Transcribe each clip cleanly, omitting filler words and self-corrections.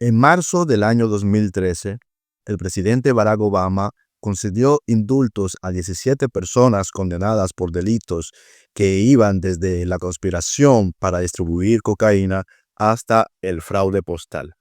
En marzo del año 2013, el presidente Barack Obama concedió indultos a 17 personas condenadas por delitos que iban desde la conspiración para distribuir cocaína hasta el fraude postal.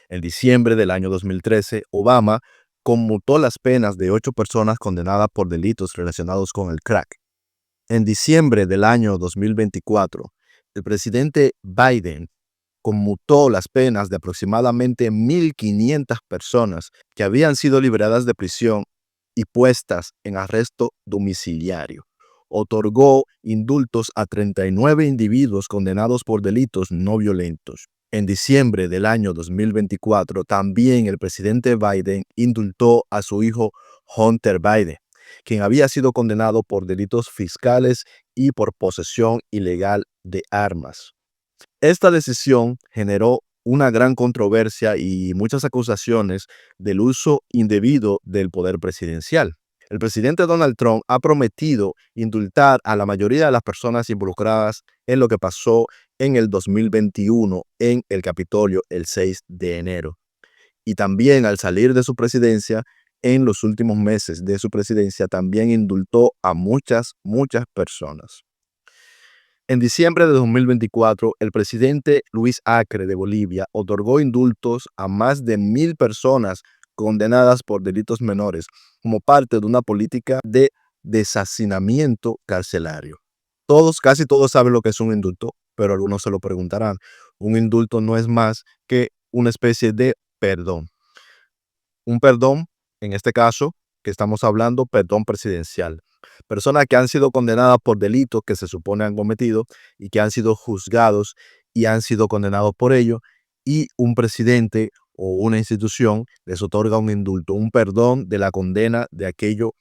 En diciembre del año 2013, Obama conmutó las penas de 8 personas condenadas por delitos relacionados con el crack. En diciembre del año 2024, el presidente Biden conmutó las penas de aproximadamente 1.500 personas que habían sido liberadas de prisión y puestas en arresto domiciliario. Otorgó indultos a 39 individuos condenados por delitos no violentos. En diciembre del año 2024, también el presidente Biden indultó a su hijo Hunter Biden, quien había sido condenado por delitos fiscales y por posesión ilegal de armas. Esta decisión generó una gran controversia y muchas acusaciones del uso indebido del poder presidencial. El presidente Donald Trump ha prometido indultar a la mayoría de las personas involucradas en lo que pasó en el 2021 en el Capitolio el 6 de enero. Y también al salir de su presidencia, en los últimos meses de su presidencia, también indultó a muchas personas. En diciembre de 2024, el presidente Luis Acre de Bolivia otorgó indultos a más de 1.000 personas condenadas por delitos menores como parte de una política de deshacinamiento carcelario. Casi todos saben lo que es un indulto, pero algunos se lo preguntarán. Un indulto no es más que una especie de perdón. Un perdón, en este caso, que estamos hablando, perdón presidencial. Personas que han sido condenadas por delitos que se supone han cometido y que han sido juzgados y han sido condenados por ello, y un presidente o una institución les otorga un indulto, un perdón de la condena de aquello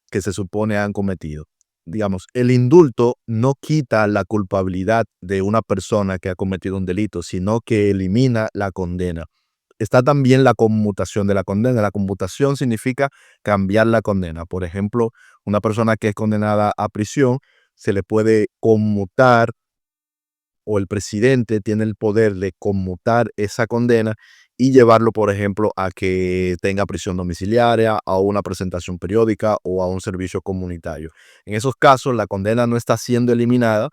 que se supone han cometido. Digamos, el indulto no quita la culpabilidad de una persona que ha cometido un delito, sino que elimina la condena. Está también la conmutación de la condena. La conmutación significa cambiar la condena. Por ejemplo, una persona que es condenada a prisión se le puede conmutar, o el presidente tiene el poder de conmutar esa condena y llevarlo, por ejemplo, a que tenga prisión domiciliaria, a una presentación periódica o a un servicio comunitario. En esos casos, la condena no está siendo eliminada,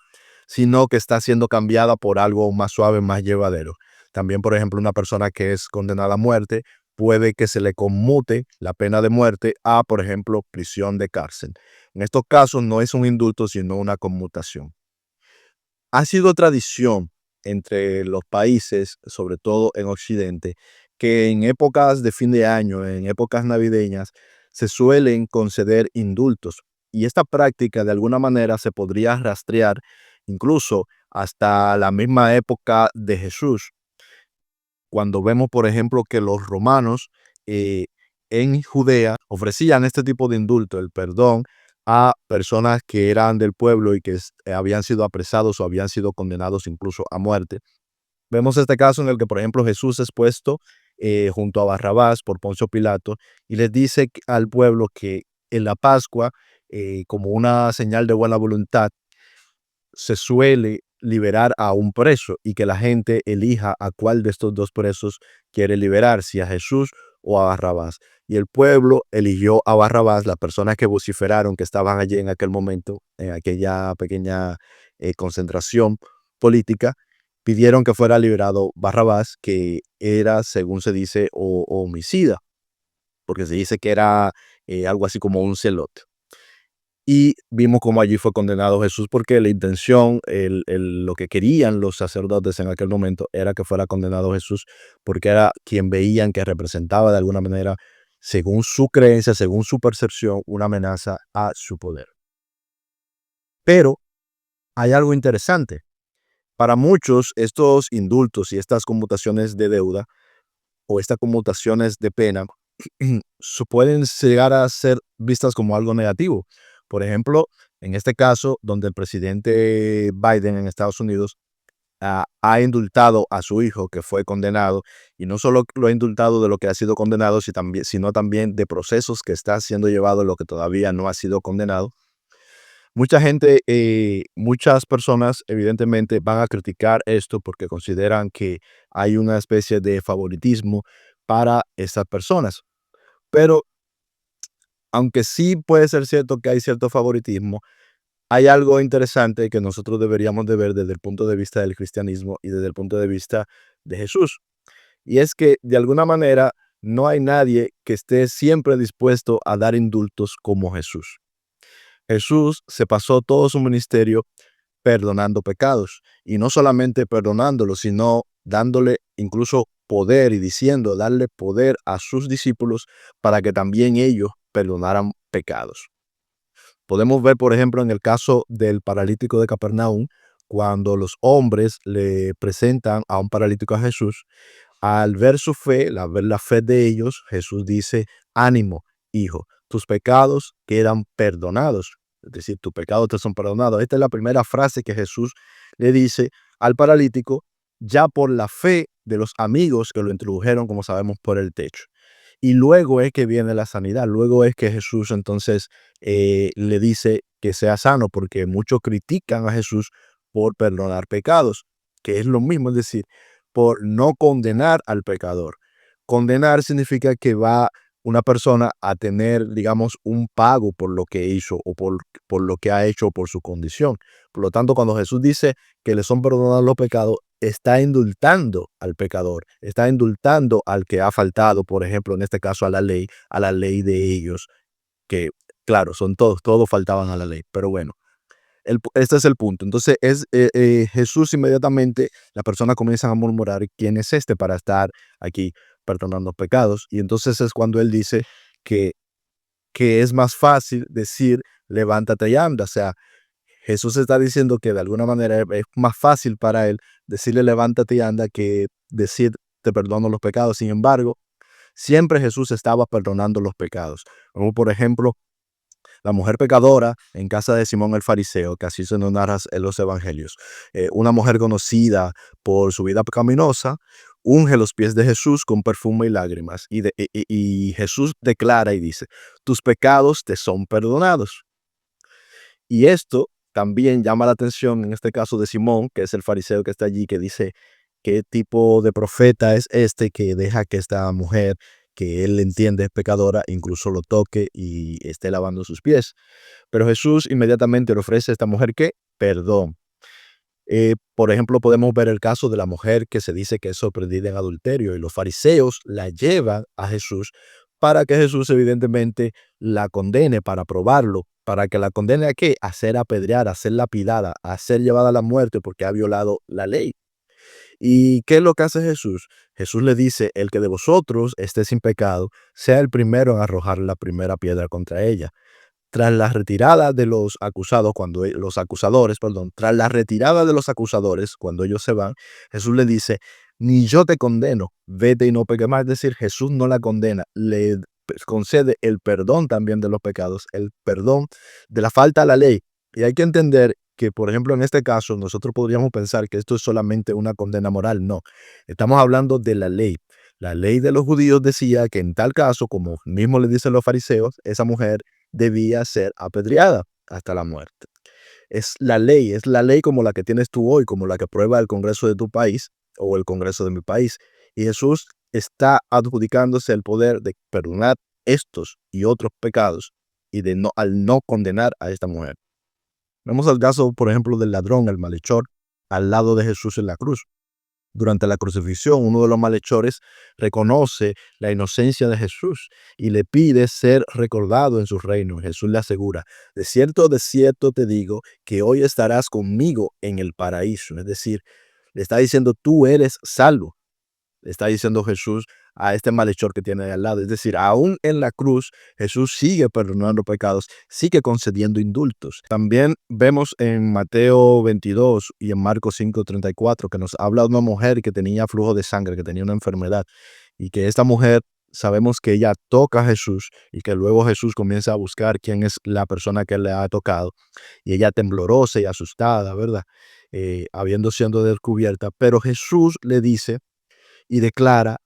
sino que está siendo cambiada por algo más suave, más llevadero. También, por ejemplo, una persona que es condenada a muerte puede que se le conmute la pena de muerte a, por ejemplo, prisión de cárcel. En estos casos no es un indulto, sino una conmutación. Ha sido tradición entre los países, sobre todo en Occidente, que en épocas de fin de año, en épocas navideñas, se suelen conceder indultos. Y esta práctica de alguna manera se podría rastrear incluso hasta la misma época de Jesús, cuando vemos, por ejemplo, que los romanos eh, en Judea ofrecían este tipo de indulto, el perdón a personas que eran del pueblo y que habían sido apresados o habían sido condenados incluso a muerte. Vemos este caso en el que, por ejemplo, Jesús es puesto junto a Barrabás por Poncio Pilato y les dice al pueblo que en la Pascua, como una señal de buena voluntad, se suele liberar a un preso y que la gente elija a cuál de estos dos presos quiere liberar, si a Jesús o a Barrabás. Y el pueblo eligió a Barrabás. Las personas que vociferaron, que estaban allí en aquel momento, en aquella pequeña concentración política, pidieron que fuera liberado Barrabás, que era, según se dice, homicida, porque se dice que era algo así como un celote. Y vimos cómo allí fue condenado Jesús, porque la intención, lo que querían los sacerdotes en aquel momento era que fuera condenado Jesús, porque era quien veían que representaba de alguna manera, según su creencia, según su percepción, una amenaza a su poder. Pero hay algo interesante. Para muchos, estos indultos y estas conmutaciones de deuda o estas conmutaciones de pena pueden llegar a ser vistas como algo negativo. Por ejemplo, en este caso, donde el presidente Biden en Estados Unidos ha indultado a su hijo que fue condenado, y no solo lo ha indultado de lo que ha sido condenado, sino también de procesos que está siendo llevado en lo que todavía no ha sido condenado. Mucha gente, muchas personas evidentemente van a criticar esto porque consideran que hay una especie de favoritismo para estas personas. Pero aunque sí puede ser cierto que hay cierto favoritismo, hay algo interesante que nosotros deberíamos de ver desde el punto de vista del cristianismo y desde el punto de vista de Jesús. Y es que de alguna manera no hay nadie que esté siempre dispuesto a dar indultos como Jesús. Jesús se pasó todo su ministerio perdonando pecados y no solamente perdonándolos, sino dándole incluso poder y diciendo, darle poder a sus discípulos para que también ellos perdonaran pecados. Podemos ver, por ejemplo, en el caso del paralítico de Capernaum, cuando los hombres le presentan a un paralítico a Jesús, al ver su fe, al ver la fe de ellos, Jesús dice, ánimo, hijo, tus pecados quedan perdonados. Es decir, tus pecados te son perdonados. Esta es la primera frase que Jesús le dice al paralítico, ya por la fe de los amigos que lo introdujeron, como sabemos, por el techo. Y luego es que viene la sanidad, luego es que Jesús entonces le dice que sea sano, porque muchos critican a Jesús por perdonar pecados, que es lo mismo, es decir, por no condenar al pecador. Condenar significa que va una persona a tener, digamos, un pago por lo que hizo o por lo que ha hecho o por su condición. Por lo tanto, cuando Jesús dice que le son perdonados los pecados, está indultando al pecador, está indultando al que ha faltado, por ejemplo, en este caso a la ley de ellos, que claro, son todos faltaban a la ley, pero bueno, este es el punto. Entonces, Jesús inmediatamente, las personas comienzan a murmurar, ¿quién es este para estar aquí perdonando pecados? Y entonces es cuando él dice que, que es más fácil decir, levántate y anda. O sea, Jesús está diciendo que de alguna manera es más fácil para él decirle levántate y anda que decir te perdono los pecados. Sin embargo, siempre Jesús estaba perdonando los pecados. Como por ejemplo, la mujer pecadora en casa de Simón el fariseo, que así se nos narra en los evangelios. Una mujer conocida por su vida pecaminosa, unge los pies de Jesús con perfume y lágrimas. Y Jesús declara y dice, tus pecados te son perdonados. Y esto también llama la atención en este caso de Simón, que es el fariseo que está allí, que dice, ¿qué tipo de profeta es este que deja que esta mujer, que él entiende es pecadora, incluso lo toque y esté lavando sus pies? Pero Jesús inmediatamente le ofrece a esta mujer que perdón. Por ejemplo, podemos ver el caso de la mujer que se dice que es sorprendida en adulterio y los fariseos la llevan a Jesús para que Jesús evidentemente la condene, para probarlo, para que la condene a qué, a ser apedreada, a ser lapidada, a ser llevada a la muerte porque ha violado la ley. ¿Y qué es lo que hace Jesús? Jesús le dice, el que de vosotros esté sin pecado, sea el primero en arrojar la primera piedra contra ella. Tras la retirada de los acusados, los acusadores, perdón, tras la retirada de los acusadores, cuando ellos se van, Jesús le dice, ni yo te condeno, vete y no peques más. Es decir, Jesús no la condena, le concede el perdón también de los pecados, el perdón de la falta a la ley. Y hay que entender que, por ejemplo, en este caso, nosotros podríamos pensar que esto es solamente una condena moral. No, estamos hablando de la ley. La ley de los judíos decía que en tal caso, como mismo le dicen los fariseos, esa mujer debía ser apedreada hasta la muerte. Es la ley como la que tienes tú hoy, como la que aprueba el Congreso de tu país o el Congreso de mi país. Y Jesús está adjudicándose el poder de perdonar estos y otros pecados y de no, al no condenar a esta mujer. Vemos el caso, por ejemplo, del ladrón, el malhechor, al lado de Jesús en la cruz. Durante la crucifixión, uno de los malhechores reconoce la inocencia de Jesús y le pide ser recordado en su reino. Jesús le asegura, de cierto te digo que hoy estarás conmigo en el paraíso. Es decir, le está diciendo, tú eres salvo. Le está diciendo Jesús a este malhechor que tiene ahí al lado. Es decir, aún en la cruz, Jesús sigue perdonando pecados, sigue concediendo indultos. También vemos en Mateo 22 y en Marcos 5:34 que nos habla de una mujer que tenía flujo de sangre, que tenía una enfermedad, y que esta mujer sabemos que ella toca a Jesús y que luego Jesús comienza a buscar quién es la persona que le ha tocado, y ella temblorosa y asustada, ¿verdad? Habiendo sido descubierta, pero Jesús le dice y declara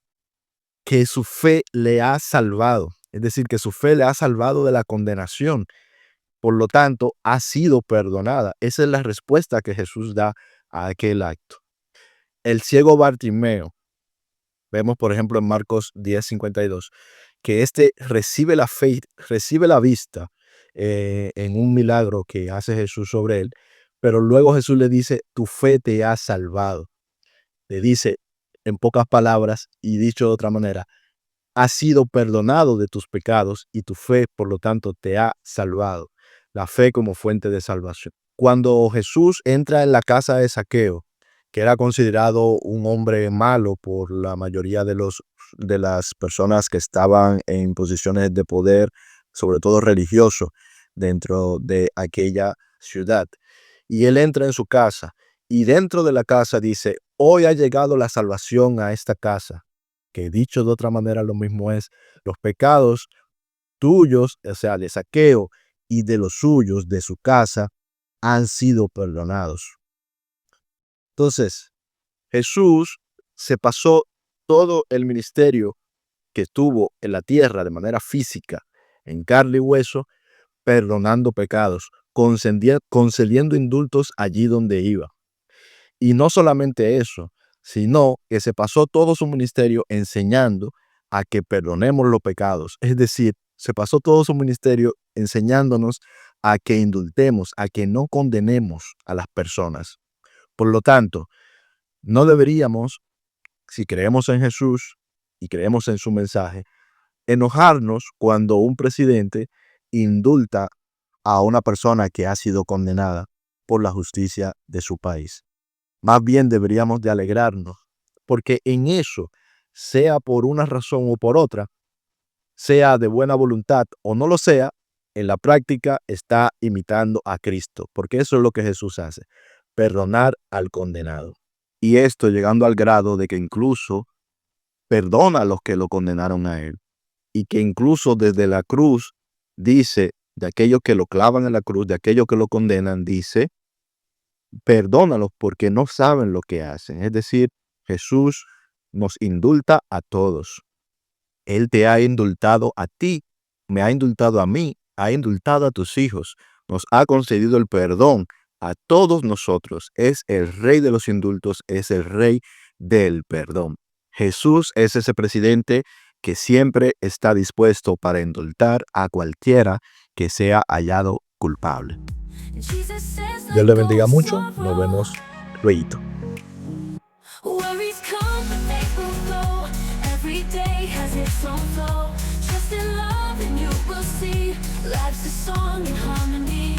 que su fe le ha salvado, es decir, que su fe le ha salvado de la condenación. Por lo tanto, ha sido perdonada. Esa es la respuesta que Jesús da a aquel acto. El ciego Bartimeo, vemos por ejemplo en Marcos 10:52, que recibe la fe, recibe la vista en un milagro que hace Jesús sobre él, pero luego Jesús le dice, tu fe te ha salvado. Le dice en pocas palabras y dicho de otra manera, has sido perdonado de tus pecados y tu fe, por lo tanto, te ha salvado. La fe como fuente de salvación. Cuando Jesús entra en la casa de Zaqueo, que era considerado un hombre malo por la mayoría de las personas que estaban en posiciones de poder, sobre todo religioso, dentro de aquella ciudad. Y él entra en su casa y dentro de la casa dice, hoy ha llegado la salvación a esta casa, que dicho de otra manera lo mismo es, los pecados tuyos, o sea, de Zaqueo y de los suyos, de su casa, han sido perdonados. Entonces, Jesús se pasó todo el ministerio que tuvo en la tierra de manera física, en carne y hueso, perdonando pecados, concediendo indultos allí donde iba. Y no solamente eso, sino que se pasó todo su ministerio enseñando a que perdonemos los pecados. Es decir, se pasó todo su ministerio enseñándonos a que indultemos, a que no condenemos a las personas. Por lo tanto, no deberíamos, si creemos en Jesús y creemos en su mensaje, enojarnos cuando un presidente indulta a una persona que ha sido condenada por la justicia de su país. Más bien deberíamos de alegrarnos, porque en eso, sea por una razón o por otra, sea de buena voluntad o no lo sea, en la práctica está imitando a Cristo, porque eso es lo que Jesús hace, perdonar al condenado. Y esto llegando al grado de que incluso perdona a los que lo condenaron a él, y que incluso desde la cruz dice, de aquellos que lo clavan en la cruz, de aquellos que lo condenan, dice, perdónalos porque no saben lo que hacen. Es decir, Jesús nos indulta a todos. Él te ha indultado a ti, me ha indultado a mí, ha indultado a tus hijos, nos ha concedido el perdón a todos nosotros. Es el rey de los indultos, es el rey del perdón. Jesús es ese presidente que siempre está dispuesto para indultar a cualquiera que sea hallado culpable. Dios le bendiga mucho. Nos vemos luego. Worries come, but they will go. Every day has its own flow. Trust in love and you will see. Life's a song in harmony.